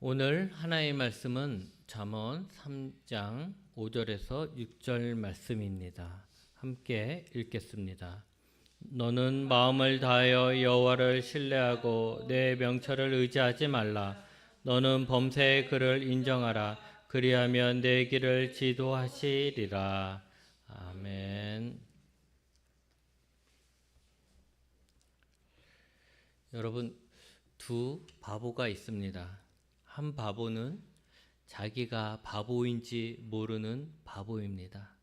오늘 하나의 말씀은 잠언 3장 5절에서 6절 말씀입니다. 함께 읽겠습니다. 너는 마음을 다하여 여호와를 신뢰하고 내 명철을 의지하지 말라. 너는 범사의 그를 인정하라. 그리하면 내 길을 지도하시리라. 아멘. 여러분, 두 바보가 있습니다. 한 바보는 자기가 바보인지 모르는 바보입니다.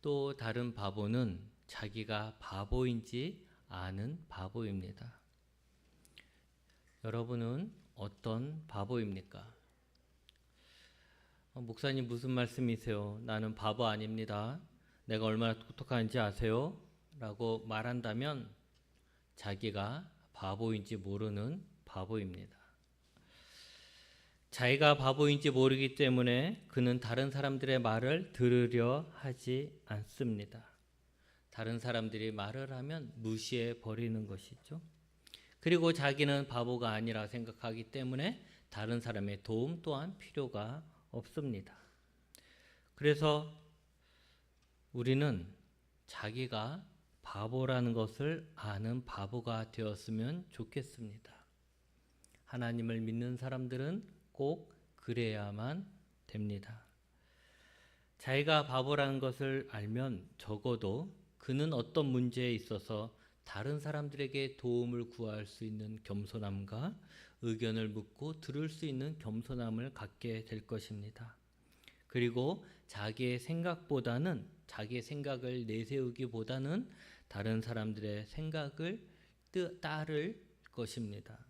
또 다른 바보는 자기가 바보인지 아는 바보입니다. 여러분은 어떤 바보입니까? 목사님 무슨 말씀이세요? 나는 바보 아닙니다. 내가 얼마나 똑똑한지 아세요? 라고 말한다면 자기가 바보인지 모르는 바보입니다. 자기가 바보인지 모르기 때문에 그는 다른 사람들의 말을 들으려 하지 않습니다. 다른 사람들이 말을 하면 무시해 버리는 것이죠. 그리고 자기는 바보가 아니라 생각하기 때문에 다른 사람의 도움 또한 필요가 없습니다. 그래서 우리는 자기가 바보라는 것을 아는 바보가 되었으면 좋겠습니다. 하나님을 믿는 사람들은 꼭 그래야만 됩니다. 자기가 바보라는 것을 알면 적어도 그는 어떤 문제에 있어서 다른 사람들에게 도움을 구할 수 있는 겸손함과 의견을 묻고 들을 수 있는 겸손함을 갖게 될 것입니다. 그리고 자기의 생각을 내세우기보다는 다른 사람들의 생각을 따를 것입니다.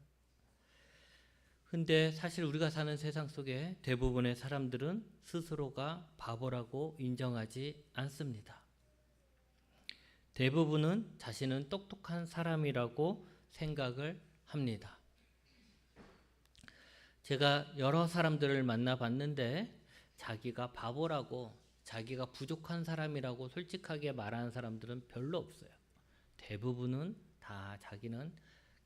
근데 사실 우리가 사는 세상 속에 대부분의 사람들은 스스로가 바보라고 인정하지 않습니다. 대부분은 자신은 똑똑한 사람이라고 생각을 합니다. 제가 여러 사람들을 만나봤는데 자기가 바보라고, 자기가 부족한 사람이라고 솔직하게 말하는 사람들은 별로 없어요. 대부분은 다 자기는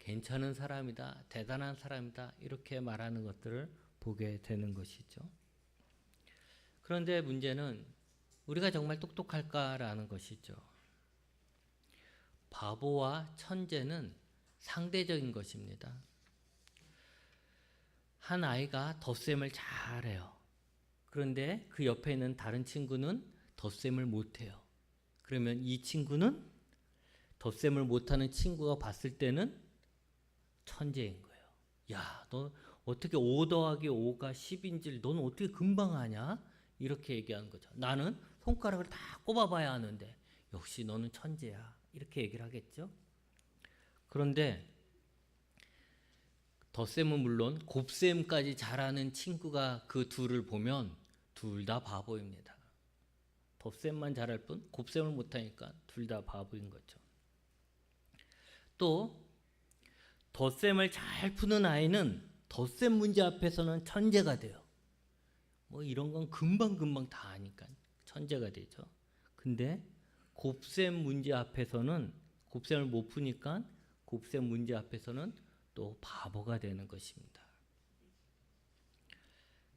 괜찮은 사람이다, 대단한 사람이다 이렇게 말하는 것들을 보게 되는 것이죠. 그런데 문제는 우리가 정말 똑똑할까라는 것이죠. 바보와 천재는 상대적인 것입니다. 한 아이가 덧셈을 잘해요. 그런데 그 옆에 있는 다른 친구는 덧셈을 못해요. 그러면 이 친구는 덧셈을 못하는 친구가 봤을 때는 천재인 거예요. 야, 너 어떻게 5 더하기 5가 10인지를 넌 어떻게 금방 하냐? 이렇게 얘기하는 거죠. 나는 손가락을 다 꼽아봐야 하는데 역시 너는 천재야. 이렇게 얘기를 하겠죠. 그런데 덧셈은 물론 곱셈까지 잘하는 친구가 그 둘을 보면 둘 다 바보입니다. 덧셈만 잘할 뿐 곱셈을 못하니까 둘 다 바보인 거죠. 또 덧셈을 잘 푸는 아이는 덧셈 문제 앞에서는 천재가 돼요. 뭐 이런 건 금방금방 다 아니까 천재가 되죠. 근데 곱셈 문제 앞에서는 곱셈을 못 푸니까 곱셈 문제 앞에서는 또 바보가 되는 것입니다.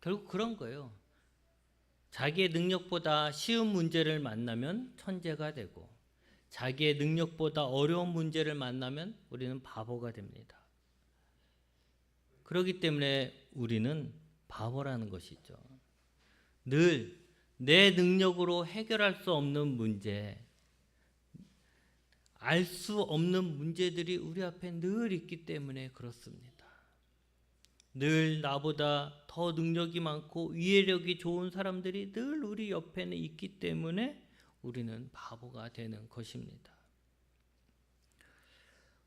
결국 그런 거예요. 자기의 능력보다 쉬운 문제를 만나면 천재가 되고 자기의 능력보다 어려운 문제를 만나면 우리는 바보가 됩니다. 그렇기 때문에 우리는 바보라는 것이죠. 늘 내 능력으로 해결할 수 없는 문제, 알 수 없는 문제들이 우리 앞에 늘 있기 때문에 그렇습니다. 늘 나보다 더 능력이 많고 이해력이 좋은 사람들이 늘 우리 옆에는 있기 때문에 우리는 바보가 되는 것입니다.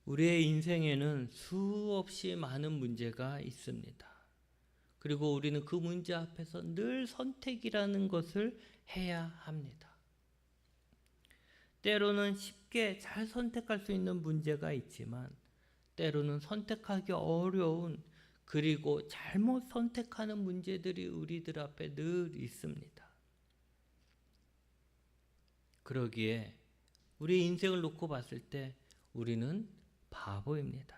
우리의 인생에는 수없이 많은 문제가 있습니다. 그리고 우리는 그 문제 앞에서 늘 선택이라는 것을 해야 합니다. 때로는 쉽게 잘 선택할 수 있는 문제가 있지만 때로는 선택하기 어려운 그리고 잘못 선택하는 문제들이 우리들 앞에 늘 있습니다. 그러기에 우리 인생을 놓고 봤을 때 우리는 바보입니다.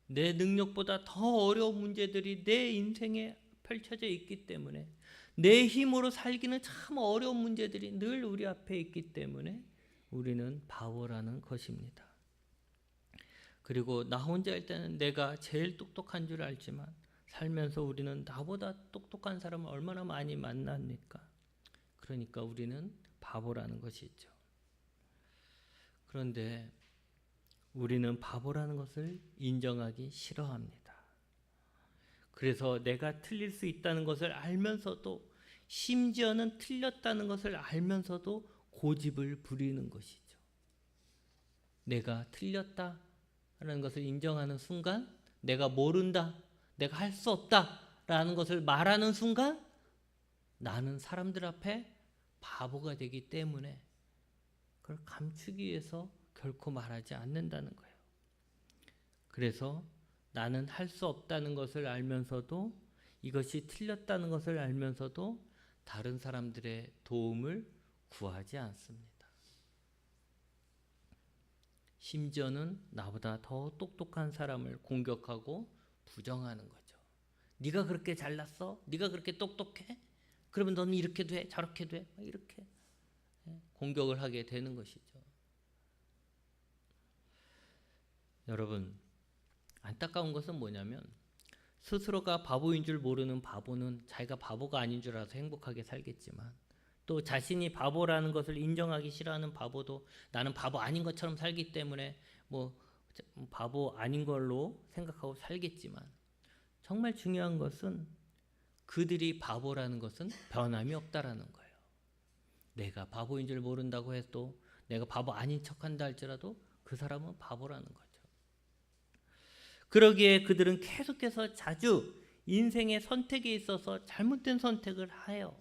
내 능력보다 더 어려운 문제들이 내 인생에 펼쳐져 있기 때문에, 내 힘으로 살기는 참 어려운 문제들이 늘 우리 앞에 있기 때문에 우리는 바보라는 것입니다. 그리고 나 혼자일 때는 내가 제일 똑똑한 줄 알지만 살면서 우리는 나보다 똑똑한 사람을 얼마나 많이 만납니까? 그러니까 우리는 바보라는 것이죠. 그런데 우리는 바보라는 것을 인정하기 싫어합니다. 그래서 내가 틀릴 수 있다는 것을 알면서도, 심지어는 틀렸다는 것을 알면서도 고집을 부리는 것이죠. 내가 틀렸다라는 것을 인정하는 순간, 내가 모른다, 내가 할 수 없다라는 것을 말하는 순간 나는 사람들 앞에 바보가 되기 때문에 그걸 감추기 위해서 결코 말하지 않는다는 거예요. 그래서 나는 할 수 없다는 것을 알면서도, 이것이 틀렸다는 것을 알면서도 다른 사람들의 도움을 구하지 않습니다. 심지어는 나보다 더 똑똑한 사람을 공격하고 부정하는 거죠. 네가 그렇게 잘났어? 네가 그렇게 똑똑해? 그러면 너는 이렇게 돼? 저렇게 돼? 이렇게 공격을 하게 되는 것이죠. 여러분, 안타까운 것은 뭐냐면 스스로가 바보인 줄 모르는 바보는 자기가 바보가 아닌 줄 알아서 행복하게 살겠지만, 또 자신이 바보라는 것을 인정하기 싫어하는 바보도 나는 바보 아닌 것처럼 살기 때문에 바보 아닌 걸로 생각하고 살겠지만, 정말 중요한 것은 그들이 바보라는 것은 변함이 없다라는 거예요. 내가 바보인 줄 모른다고 해도, 내가 바보 아닌 척한다 할지라도 그 사람은 바보라는 거죠. 그러기에 그들은 계속해서 자주 인생의 선택에 있어서 잘못된 선택을 해요.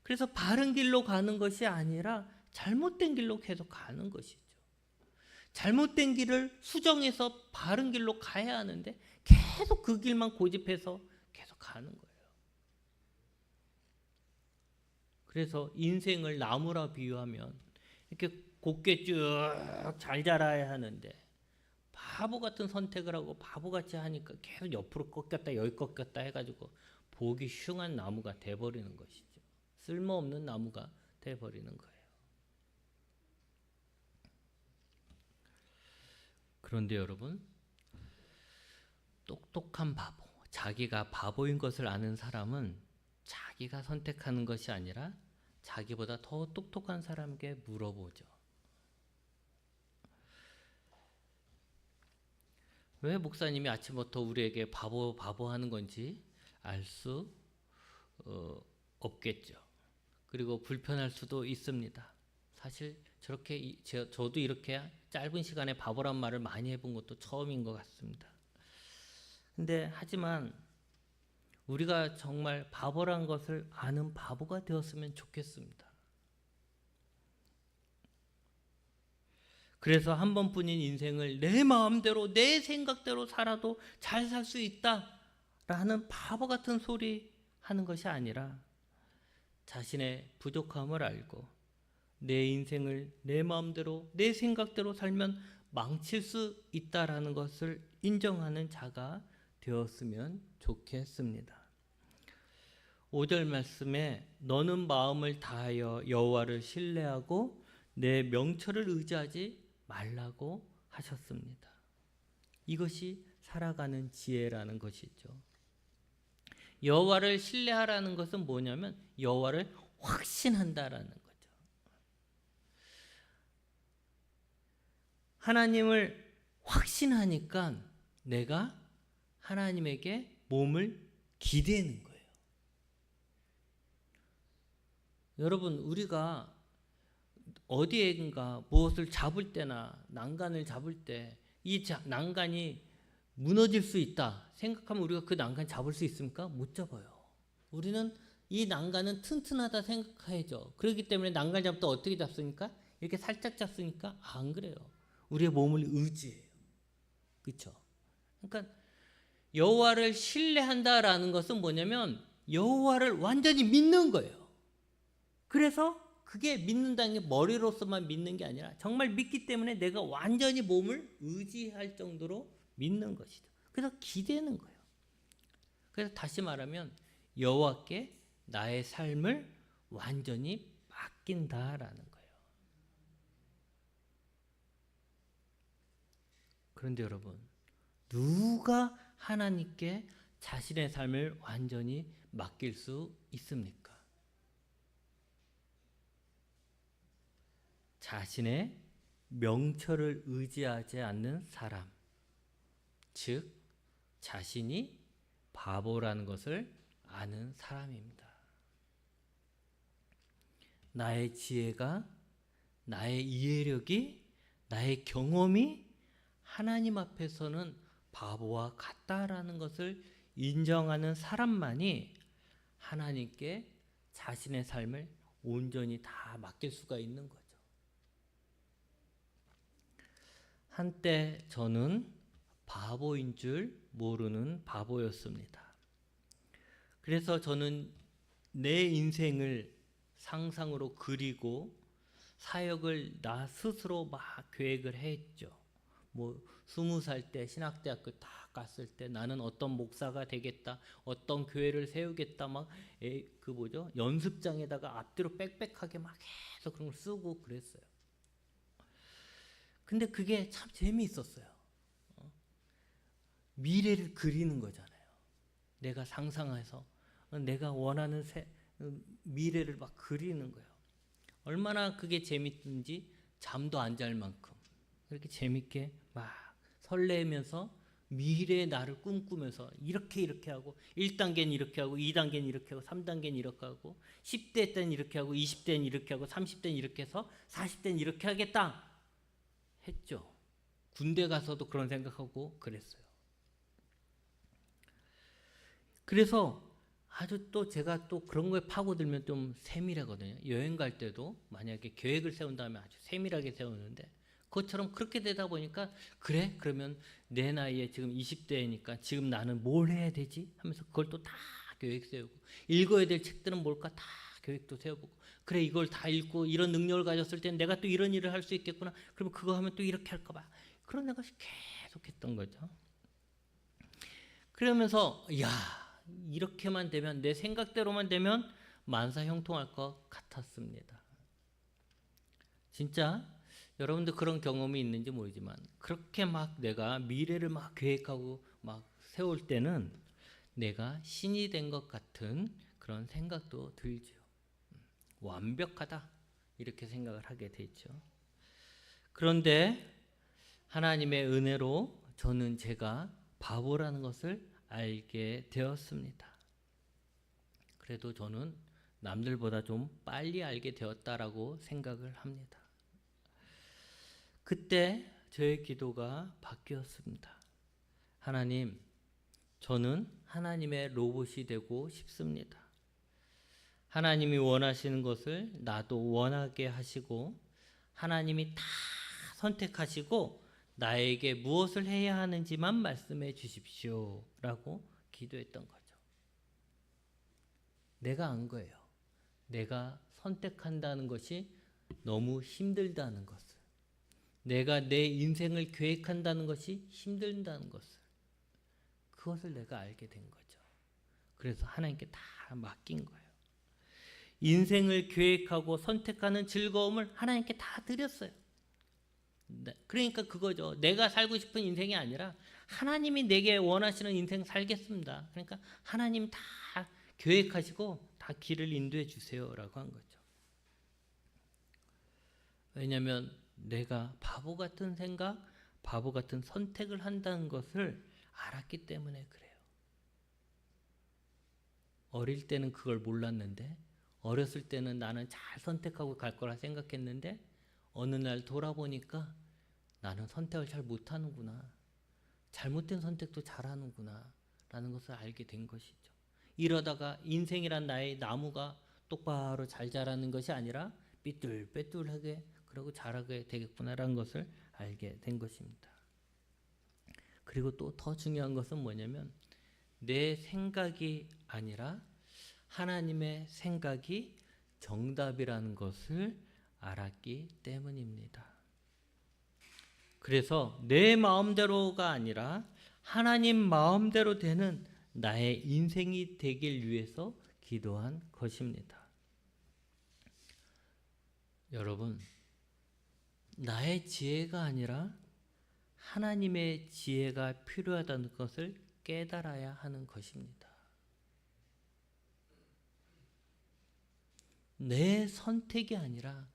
그래서 바른 길로 가는 것이 아니라 잘못된 길로 계속 가는 것이죠. 잘못된 길을 수정해서 바른 길로 가야 하는데 계속 그 길만 고집해서 계속 가는 거예요. 그래서 인생을 나무라 비유하면 이렇게 곱게 쭉 잘 자라야 하는데 바보 같은 선택을 하고 바보같이 하니까 계속 옆으로 꺾였다 여기 꺾였다 해가지고 보기 흉한 나무가 돼버리는 것이죠. 쓸모없는 나무가 돼버리는 거예요. 그런데 여러분, 똑똑한 바보, 자기가 바보인 것을 아는 사람은 자기가 선택하는 것이 아니라 자기보다 더 똑똑한 사람에게 물어보죠. 왜 목사님이 아침부터 우리에게 바보 하는 건지 알 수 없겠죠. 그리고 불편할 수도 있습니다. 사실 저도 이렇게 짧은 시간에 바보란 말을 많이 해본 것도 처음인 것 같습니다. 근데 하지만 우리가 정말 바보란 것을 아는 바보가 되었으면 좋겠습니다. 그래서 한 번뿐인 인생을 내 마음대로 내 생각대로 살아도 잘 살 수 있다라는 바보 같은 소리 하는 것이 아니라 자신의 부족함을 알고 내 인생을 내 마음대로 내 생각대로 살면 망칠 수 있다라는 것을 인정하는 자가 되었으면 좋겠습니다. 5절 말씀에 너는 마음을 다하여 여호와를 신뢰하고 내 명철을 의지하지 말라고 하셨습니다. 이것이 살아가는 지혜라는 것이죠. 여호와를 신뢰하라는 것은 뭐냐면 여호와를 확신한다라는 거죠. 하나님을 확신하니까 내가 하나님에게 몸을 기대는 거예요. 여러분, 우리가 어디에인가 무엇을 잡을 때나 난간을 잡을 때 이 난간이 무너질 수 있다 생각하면 우리가 그 난간 잡을 수 있습니까? 못 잡아요. 우리는 이 난간은 튼튼하다 생각해야죠. 그렇기 때문에 난간 잡을 때 어떻게 잡습니까? 이렇게 살짝 잡습니까? 안 그래요. 우리의 몸을 의지해요. 그렇죠? 그러니까 여호와를 신뢰한다라는 것은 뭐냐면 여호와를 완전히 믿는 거예요. 그래서 그게 믿는다는 게 머리로서만 믿는 게 아니라 정말 믿기 때문에 내가 완전히 몸을 의지할 정도로 믿는 것이죠. 그래서 기대는 거예요. 그래서 다시 말하면 여호와께 나의 삶을 완전히 맡긴다라는 거예요. 그런데 여러분, 누가 하나님께 자신의 삶을 완전히 맡길 수 있습니까? 자신의 명철을 의지하지 않는 사람, 즉 자신이 바보라는 것을 아는 사람입니다. 나의 지혜가, 나의 이해력이, 나의 경험이 하나님 앞에서는 바보와 같다라는 것을 인정하는 사람만이 하나님께 자신의 삶을 온전히 다 맡길 수가 있는 거죠. 한때 저는 바보인 줄 모르는 바보였습니다. 그래서 저는 내 인생을 상상으로 그리고 사역을 나 스스로 막 계획을 했죠. 20살 때 신학대학교 다 갔을 때 나는 어떤 목사가 되겠다, 어떤 교회를 세우겠다, 연습장에다가 앞뒤로 빽빽하게 막 계속 그런 걸 쓰고 그랬어요. 근데 그게 참 재미있었어요. 미래를 그리는 거잖아요. 내가 상상해서 내가 원하는 미래를 막 그리는 거예요. 얼마나 그게 재밌든지 잠도 안 잘 만큼 그렇게 재밌게 막 설레면서 미래의 나를 꿈꾸면서 이렇게 하고 1단계는 이렇게 하고 2단계는 이렇게 하고 3단계는 이렇게 하고 10대 때는 이렇게 하고 20대는 이렇게 하고 30대는 이렇게 해서 40대는 이렇게 하겠다 했죠. 군대 가서도 그런 생각하고 그랬어요. 그래서 아주 또 제가 또 그런 거에 파고들면 좀 세밀하거든요. 여행 갈 때도 만약에 계획을 세운 다음에 아주 세밀하게 세우는데 그것처럼 그렇게 되다 보니까 그래? 그러면 내 나이에 지금 20대니까 지금 나는 뭘 해야 되지? 하면서 그걸 또 다 계획 세우고 읽어야 될 책들은 뭘까? 다 계획도 세워보고 그래 이걸 다 읽고 이런 능력을 가졌을 때 내가 또 이런 일을 할 수 있겠구나. 그러면 그거 하면 또 이렇게 할까 봐. 그런 생각이 계속 했던 거죠. 그러면서 야 이렇게만 되면 내 생각대로만 되면 만사 형통할 것 같았습니다. 진짜 여러분들 그런 경험이 있는지 모르지만 그렇게 막 내가 미래를 막 계획하고 막 세울 때는 내가 신이 된 것 같은 그런 생각도 들죠. 완벽하다 이렇게 생각을 하게 되죠. 그런데 하나님의 은혜로 저는 제가 바보라는 것을 알게 되었습니다. 그래도 저는 남들보다 좀 빨리 알게 되었다라고 생각을 합니다. 그때 저의 기도가 바뀌었습니다. 하나님, 저는 하나님의 로봇이 되고 싶습니다. 하나님이 원하시는 것을 나도 원하게 하시고 하나님이 다 선택하시고 나에게 무엇을 해야 하는지만 말씀해 주십시오 라고 기도했던 거죠. 내가 안 거예요. 내가 선택한다는 것이 너무 힘들다는 것을, 내가 내 인생을 계획한다는 것이 힘들다는 것을, 그것을 내가 알게 된 거죠. 그래서 하나님께 다 맡긴 거예요. 인생을 계획하고 선택하는 즐거움을 하나님께 다 드렸어요. 그러니까 그거죠. 내가 살고 싶은 인생이 아니라 하나님이 내게 원하시는 인생 살겠습니다. 그러니까 하나님 다 계획하시고 다 길을 인도해 주세요라고 한 거죠. 왜냐하면 내가 바보 같은 생각, 바보 같은 선택을 한다는 것을 알았기 때문에 그래요. 어릴 때는 그걸 몰랐는데 어렸을 때는 나는 잘 선택하고 갈 거라 생각했는데 어느 날 돌아보니까 나는 선택을 잘 못하는구나. 잘못된 선택도 잘하는구나 라는 것을 알게 된 것이죠. 이러다가 인생이란 나의 나무가 똑바로 잘 자라는 것이 아니라 삐뚤빼뚤하게 그러고 자라게 되겠구나라는 것을 알게 된 것입니다. 그리고 또 더 중요한 것은 뭐냐면 내 생각이 아니라 하나님의 생각이 정답이라는 것을 알았기 때문입니다. 그래서 내 마음대로가 아니라 하나님 마음대로 되는 나의 인생이 되길 위해서 기도한 것입니다. 여러분, 나의 지혜가 아니라 하나님의 지혜가 필요하다는 것을 깨달아야 하는 것입니다. 내 선택이 아니라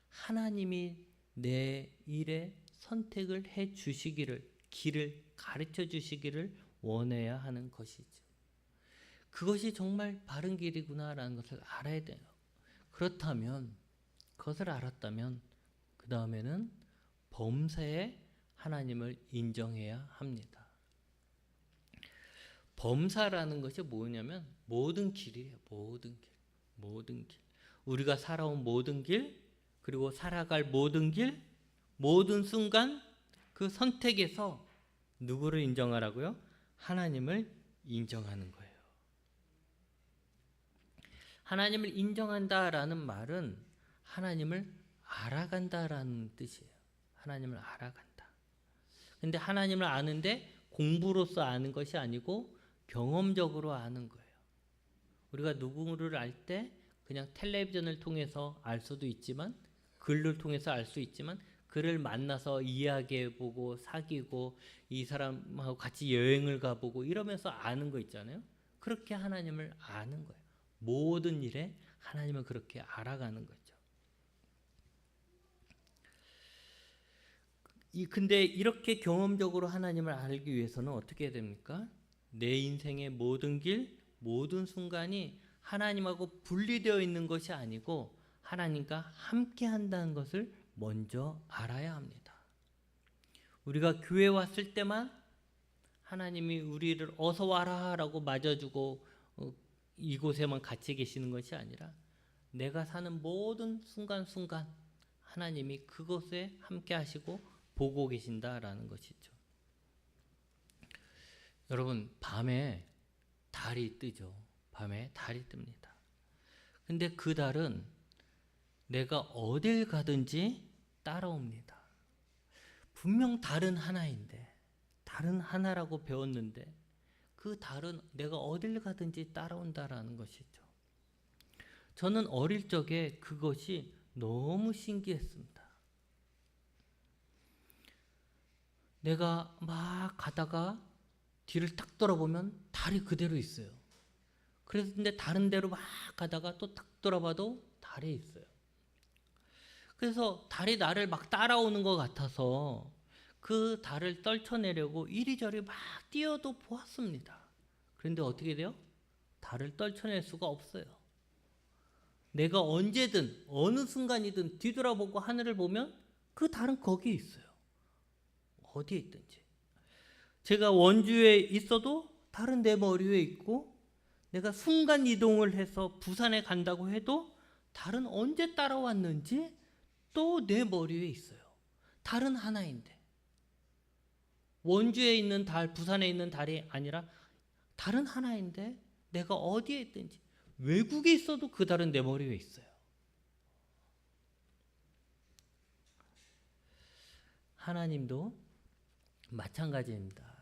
하나님이 내 일에 선택을 해 주시기를, 길을 가르쳐 주시기를 원해야 하는 것이죠. 그것이 정말 바른 길이구나라는 것을 알아야 돼요. 그렇다면, 그것을 알았다면 그 다음에는 범사에 하나님을 인정해야 합니다. 범사라는 것이 뭐냐면 모든 길이에요. 모든 길. 모든 길. 우리가 살아온 모든 길, 그리고 살아갈 모든 길, 모든 순간 그 선택에서 누구를 인정하라고요? 하나님을 인정하는 거예요. 하나님을 인정한다라는 말은 하나님을 알아간다라는 뜻이에요. 하나님을 알아간다. 근데 하나님을 아는데 공부로서 아는 것이 아니고 경험적으로 아는 거예요. 우리가 누구를 알 때 그냥 텔레비전을 통해서 알 수도 있지만, 글을 통해서 알 수 있지만, 그를 만나서 이야기해보고 사귀고 이 사람하고 같이 여행을 가보고 이러면서 아는 거 있잖아요. 그렇게 하나님을 아는 거예요. 모든 일에 하나님을 그렇게 알아가는 거죠. 근데 이렇게 경험적으로 하나님을 알기 위해서는 어떻게 해야 됩니까? 내 인생의 모든 길, 모든 순간이 하나님하고 분리되어 있는 것이 아니고 하나님과 함께 한다는 것을 먼저 알아야 합니다. 우리가 교회 왔을 때만 하나님이 우리를 어서 와라 라고 맞아주고 이곳에만 같이 계시는 것이 아니라 내가 사는 모든 순간순간 하나님이 그곳에 함께 하시고 보고 계신다라는 것이죠. 여러분, 밤에 달이 뜨죠. 밤에 달이 뜹니다. 근데 그 달은 내가 어딜 가든지 따라옵니다. 분명 달은 하나인데, 달은 하나라고 배웠는데 그 달은 내가 어딜 가든지 따라온다라는 것이죠. 저는 어릴 적에 그것이 너무 신기했습니다. 내가 막 가다가 뒤를 딱 돌아보면 달이 그대로 있어요. 그래서 근데 다른 데로 막 가다가 또 딱 돌아봐도 달이 있어요. 그래서 달이 나를 막 따라오는 것 같아서 그 달을 떨쳐내려고 이리저리 막 뛰어도 보았습니다. 그런데 어떻게 돼요? 달을 떨쳐낼 수가 없어요. 내가 언제든 어느 순간이든 뒤돌아보고 하늘을 보면 그 달은 거기 있어요. 어디에 있든지. 제가 원주에 있어도 달은 내 머리 위에 있고, 내가 순간 이동을 해서 부산에 간다고 해도 달은 언제 따라왔는지 또 내 머리 위에 있어요. 달은 하나인데. 원주에 있는 달, 부산에 있는 달이 아니라 달은 하나인데 내가 어디에 있든지, 외국에 있어도 그 달은 내 머리 위에 있어요. 하나님도 마찬가지입니다.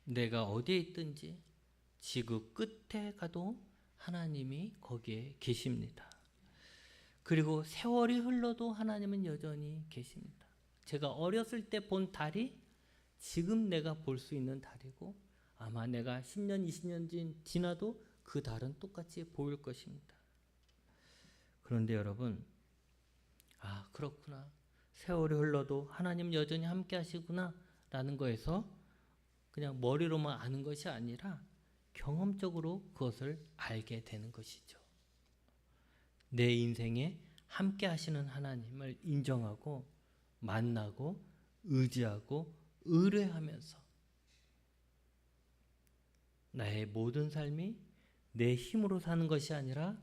내가 어디에 있든지 지구 끝에 가도 하나님이 거기에 계십니다. 그리고 세월이 흘러도 하나님은 여전히 계십니다. 제가 어렸을 때 본 달이 지금 내가 볼 수 있는 달이고, 아마 내가 10년, 20년 지나도 그 달은 똑같이 보일 것입니다. 그런데 여러분, 아, 그렇구나. 세월이 흘러도 하나님 여전히 함께 하시구나 라는 거에서 그냥 머리로만 아는 것이 아니라 경험적으로 그것을 알게 되는 것이죠. 내 인생에 함께 하시는 하나님을 인정하고 만나고 의지하고 의뢰하면서 나의 모든 삶이 내 힘으로 사는 것이 아니라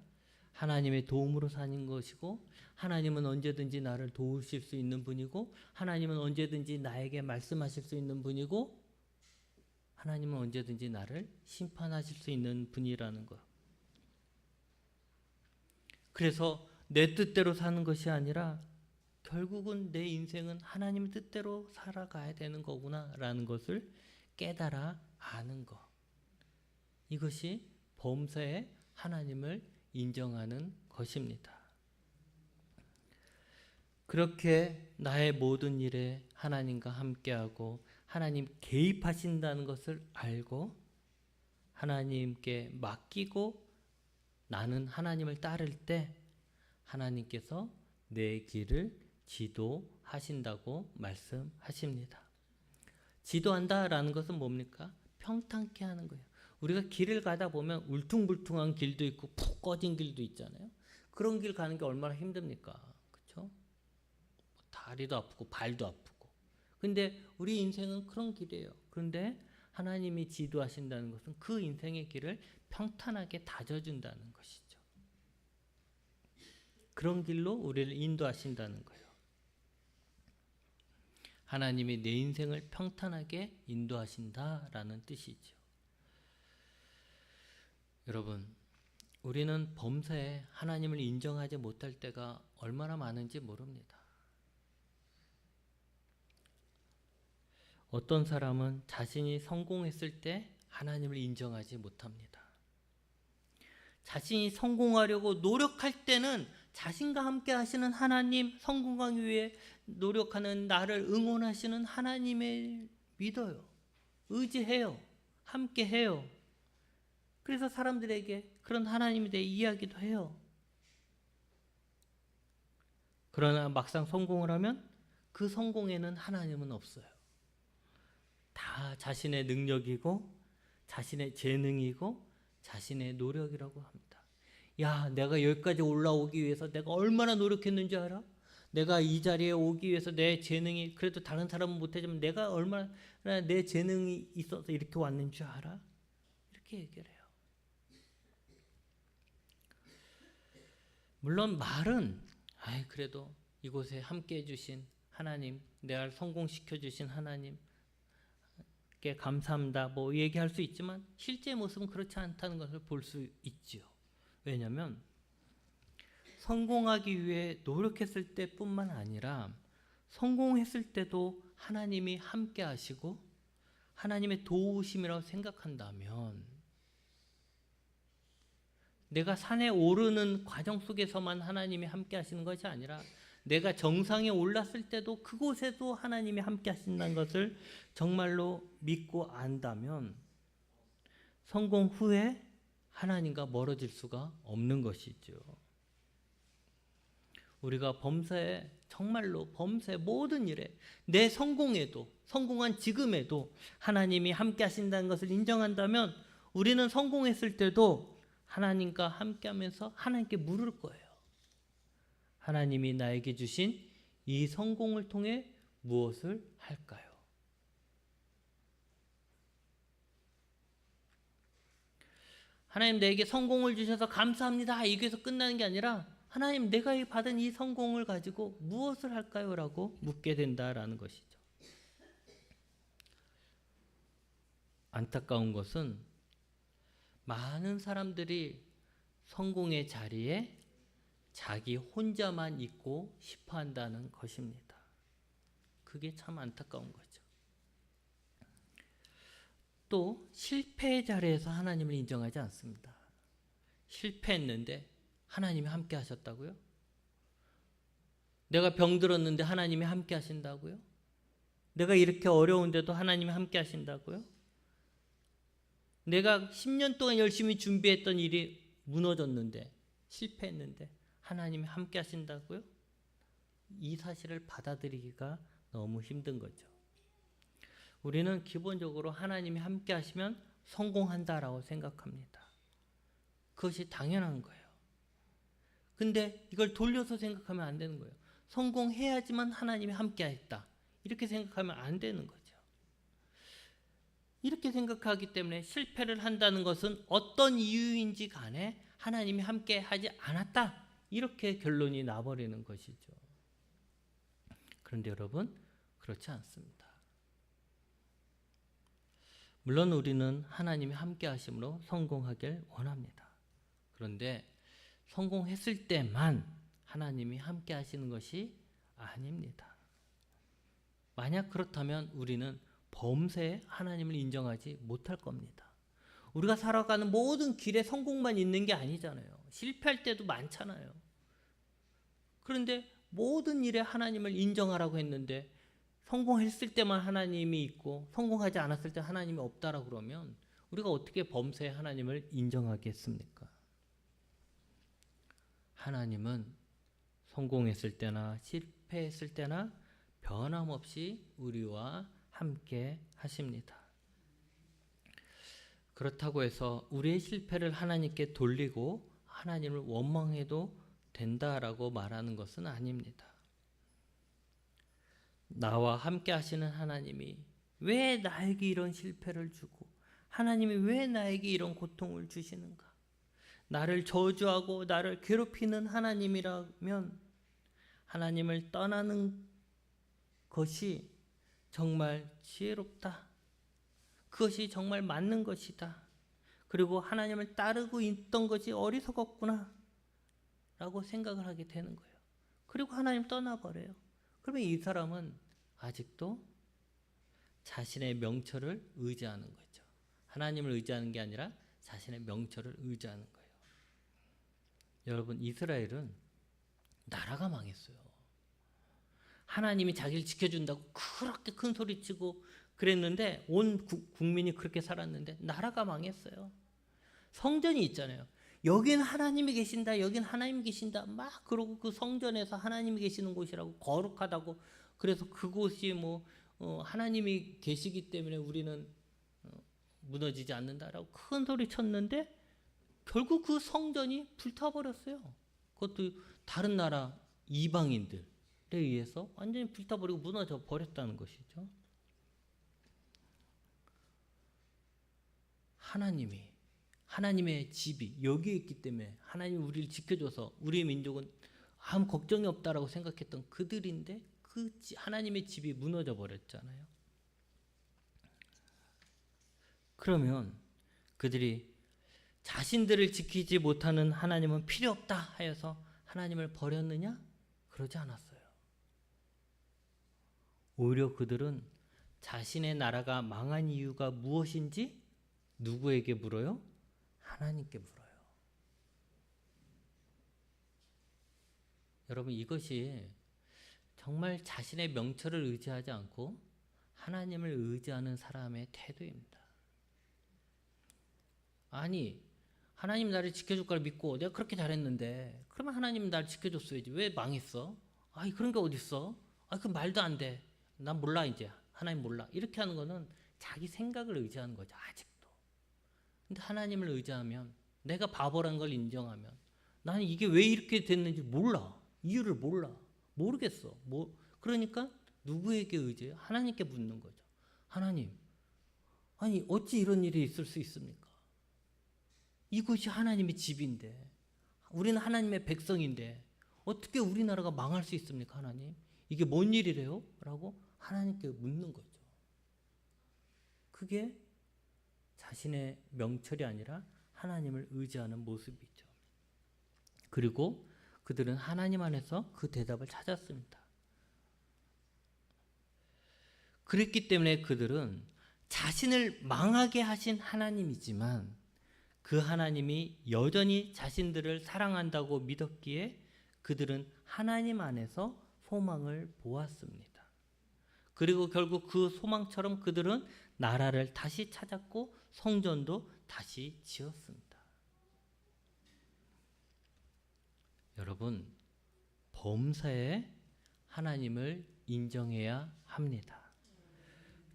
하나님의 도움으로 사는 것이고, 하나님은 언제든지 나를 도우실 수 있는 분이고, 하나님은 언제든지 나에게 말씀하실 수 있는 분이고, 하나님은 언제든지 나를 심판하실 수 있는 분이라는 것. 그래서 내 뜻대로 사는 것이 아니라 결국은 내 인생은 하나님 뜻대로 살아가야 되는 거구나라는 것을 깨달아 아는 것. 이것이 범사에 하나님을 인정하는 것입니다. 그렇게 나의 모든 일에 하나님과 함께하고 하나님 개입하신다는 것을 알고 하나님께 맡기고 나는 하나님을 따를 때 하나님께서 내 길을 지도하신다고 말씀하십니다. 지도한다라는 것은 뭡니까? 평탄케 하는 거예요. 우리가 길을 가다 보면 울퉁불퉁한 길도 있고 푹 꺼진 길도 있잖아요. 그런 길 가는 게 얼마나 힘듭니까? 그렇죠? 다리도 아프고 발도 아프고. 근데 우리 인생은 그런 길이에요. 그런데 하나님이 지도하신다는 것은 그 인생의 길을 평탄하게 다져준다는 것이죠. 그런 길로 우리를 인도하신다는 거예요. 하나님이 내 인생을 평탄하게 인도하신다라는 뜻이죠. 여러분, 우리는 범사에 하나님을 인정하지 못할 때가 얼마나 많은지 모릅니다. 어떤 사람은 자신이 성공했을 때 하나님을 인정하지 못합니다. 자신이 성공하려고 노력할 때는 자신과 함께 하시는 하나님, 성공하기 위해 노력하는 나를 응원하시는 하나님을 믿어요. 의지해요. 함께 해요. 그래서 사람들에게 그런 하나님에 대해 이야기도 해요. 그러나 막상 성공을 하면 그 성공에는 하나님은 없어요. 다 자신의 능력이고 자신의 재능이고 자신의 노력이라고 합니다. 야, 내가 여기까지 올라오기 위해서 내가 얼마나 노력했는지 알아? 내가 이 자리에 오기 위해서 내 재능이, 그래도 다른 사람은 못하지만 내가 얼마나 내 재능이 있어서 이렇게 왔는지 알아? 이렇게 얘기를 해요. 물론 말은 그래도 이곳에 함께 해주신 하나님, 내가 성공시켜 주신 하나님께 감사합니다 뭐 얘기할 수 있지만 실제 모습은 그렇지 않다는 것을 볼 수 있지요. 왜냐하면 성공하기 위해 노력했을 때뿐만 아니라 성공했을 때도 하나님이 함께 하시고 하나님의 도우심이라고 생각한다면 내가 산에 오르는 과정 속에서만 하나님이 함께 하시는 것이 아니라 내가 정상에 올랐을 때도 그곳에도 하나님이 함께 하신다는 것을 정말로 믿고 안다면 성공 후에 하나님과 멀어질 수가 없는 것이죠. 우리가 범사에 정말로 범사의 모든 일에 내 성공에도 성공한 지금에도 하나님이 함께 하신다는 것을 인정한다면 우리는 성공했을 때도 하나님과 함께 하면서 하나님께 물을 거예요. 하나님이 나에게 주신 이 성공을 통해 무엇을 할까요? 하나님 내게 성공을 주셔서 감사합니다. 여기서 끝나는 게 아니라 하나님 내가 받은 이 성공을 가지고 무엇을 할까요? 라고 묻게 된다라는 것이죠. 안타까운 것은 많은 사람들이 성공의 자리에 자기 혼자만 있고 싶어 한다는 것입니다. 그게 참 안타까운 거죠. 또 실패의 자리에서 하나님을 인정하지 않습니다. 실패했는데 하나님이 함께 하셨다고요? 내가 병들었는데 하나님이 함께 하신다고요? 내가 이렇게 어려운데도 하나님이 함께 하신다고요? 내가 10년 동안 열심히 준비했던 일이 무너졌는데 실패했는데 하나님이 함께 하신다고요? 이 사실을 받아들이기가 너무 힘든 거죠. 우리는 기본적으로 하나님이 함께 하시면 성공한다라고 생각합니다. 그것이 당연한 거예요. 근데 이걸 돌려서 생각하면 안 되는 거예요. 성공해야지만 하나님이 함께 했다. 이렇게 생각하면 안 되는 거죠. 이렇게 생각하기 때문에 실패를 한다는 것은 어떤 이유인지 간에 하나님이 함께 하지 않았다. 이렇게 결론이 나버리는 것이죠. 그런데 여러분, 그렇지 않습니다. 물론 우리는 하나님이 함께 하심으로 성공하길 원합니다. 그런데 성공했을 때만 하나님이 함께 하시는 것이 아닙니다. 만약 그렇다면 우리는 범사에 하나님을 인정하지 못할 겁니다. 우리가 살아가는 모든 길에 성공만 있는 게 아니잖아요. 실패할 때도 많잖아요. 그런데 모든 일에 하나님을 인정하라고 했는데 성공했을 때만 하나님이 있고 성공하지 않았을 때 하나님이 없다라고 그러면 우리가 어떻게 범사에 하나님을 인정하겠습니까? 하나님은 성공했을 때나 실패했을 때나 변함없이 우리와 함께 하십니다. 그렇다고 해서 우리의 실패를 하나님께 돌리고 하나님을 원망해도 된다라고 말하는 것은 아닙니다. 나와 함께 하시는 하나님이 왜 나에게 이런 실패를 주고 하나님이 왜 나에게 이런 고통을 주시는가? 나를 저주하고 나를 괴롭히는 하나님이라면 하나님을 떠나는 것이 정말 지혜롭다. 그것이 정말 맞는 것이다. 그리고 하나님을 따르고 있던 것이 어리석었구나 라고 생각을 하게 되는 거예요. 그리고 하나님 떠나버려요. 그러면 이 사람은 아직도 자신의 명철을 의지하는 거죠. 하나님을 의지하는 게 아니라 자신의 명철을 의지하는 거예요. 여러분, 이스라엘은 나라가 망했어요. 하나님이 자기를 지켜준다고 그렇게 큰 소리치고 그랬는데 온 국민이 그렇게 살았는데 나라가 망했어요. 성전이 있잖아요. 여긴 하나님이 계신다, 여긴 하나님이 계신다 막 그러고 그 성전에서 하나님이 계시는 곳이라고 거룩하다고 그래서 그곳이 하나님이 계시기 때문에 우리는 무너지지 않는다라고 큰 소리 쳤는데 결국 그 성전이 불타버렸어요. 그것도 다른 나라 이방인들에 의해서 완전히 불타버리고 무너져 버렸다는 것이죠. 하나님의 집이 여기에 있기 때문에 하나님이 우리를 지켜줘서 우리의 민족은 아무 걱정이 없다라고 생각했던 그들인데 그 하나님의 집이 무너져 버렸잖아요. 그러면 그들이 자신들을 지키지 못하는 하나님은 필요 없다 하여서 하나님을 버렸느냐? 그러지 않았어요. 오히려 그들은 자신의 나라가 망한 이유가 무엇인지 누구에게 물어요? 하나님께 물어요. 여러분, 이것이 정말 자신의 명철을 의지하지 않고 하나님을 의지하는 사람의 태도입니다. 아니, 하나님 나를 지켜줄 걸 믿고 내가 그렇게 잘했는데 그러면 하나님 나를 지켜줬어야지. 왜 망했어? 아이, 그런 게 어딨어? 그 말도 안 돼. 난 몰라 이제. 하나님 몰라. 이렇게 하는 거는 자기 생각을 의지하는 거죠. 아직도. 근데 하나님을 의지하면 내가 바보란 걸 인정하면 나는 이게 왜 이렇게 됐는지 몰라. 이유를 몰라. 모르겠어. 그러니까 누구에게 의지해요? 하나님께 묻는 거죠. 하나님, 아니 어찌 이런 일이 있을 수 있습니까? 이곳이 하나님의 집인데 우리는 하나님의 백성인데 어떻게 우리나라가 망할 수 있습니까? 하나님, 이게 뭔 일이래요? 라고 하나님께 묻는 거죠. 그게 자신의 명철이 아니라 하나님을 의지하는 모습이죠. 그리고 그들은 하나님 안에서 그 대답을 찾았습니다. 그랬기 때문에 그들은 자신을 망하게 하신 하나님이지만 그 하나님이 여전히 자신들을 사랑한다고 믿었기에 그들은 하나님 안에서 소망을 보았습니다. 그리고 결국 그 소망처럼 그들은 나라를 다시 찾았고 성전도 다시 지었습니다. 여러분, 범사에 하나님을 인정해야 합니다.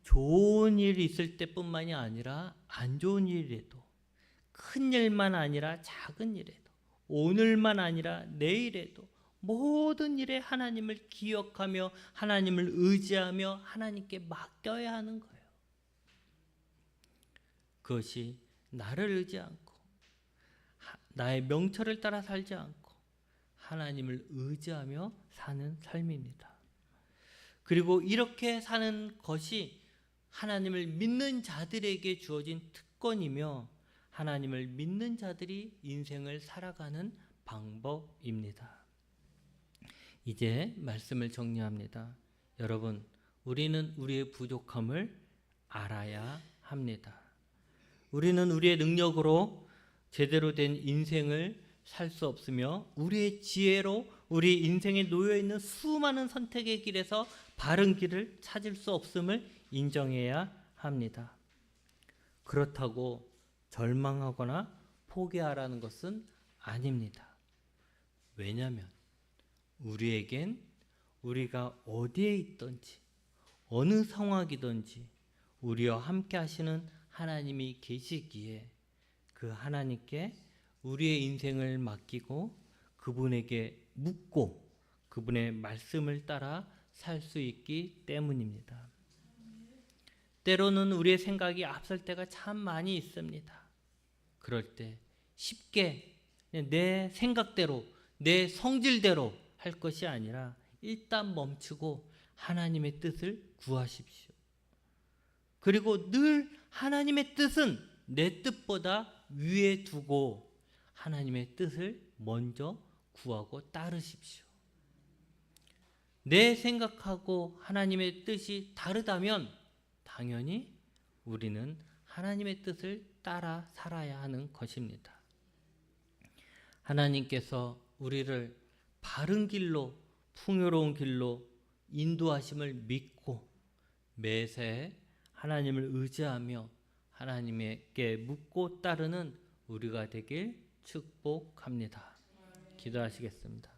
좋은 일이 있을 때뿐만이 아니라 안 좋은 일에도, 큰 일만 아니라 작은 일에도, 오늘만 아니라 내일에도 모든 일에 하나님을 기억하며 하나님을 의지하며 하나님께 맡겨야 하는 거예요. 그것이 나를 의지 않고 나의 명철을 따라 살지 않고 하나님을 의지하며 사는 삶입니다. 그리고 이렇게 사는 것이 하나님을 믿는 자들에게 주어진 특권이며 하나님을 믿는 자들이 인생을 살아가는 방법입니다. 이제 말씀을 정리합니다. 여러분, 우리는 우리의 부족함을 알아야 합니다. 우리는 우리의 능력으로 제대로 된 인생을 살 수 없으며 우리의 지혜로 우리 인생에 놓여 있는 수많은 선택의 길에서 바른 길을 찾을 수 없음을 인정해야 합니다. 그렇다고 절망하거나 포기하라는 것은 아닙니다. 왜냐하면 우리에겐 우리가 어디에 있든지 어느 상황이든지 우리와 함께 하시는 하나님이 계시기에 그 하나님께 우리의 인생을 맡기고 그분에게 묻고 그분의 말씀을 따라 살 수 있기 때문입니다. 때로는 우리의 생각이 앞설 때가 참 많이 있습니다. 그럴 때 쉽게 내 생각대로 내 성질대로 할 것이 아니라 일단 멈추고 하나님의 뜻을 구하십시오. 그리고 늘 하나님의 뜻은 내 뜻보다 위에 두고 하나님의 뜻을 먼저 구하고 따르십시오. 내 생각하고 하나님의 뜻이 다르다면 당연히 우리는 하나님의 뜻을 따라 살아야 하는 것입니다. 하나님께서 우리를 바른 길로, 풍요로운 길로 인도하심을 믿고 매새 하나님을 의지하며 하나님께 묻고 따르는 우리가 되길 축복합니다. 기도하시겠습니다.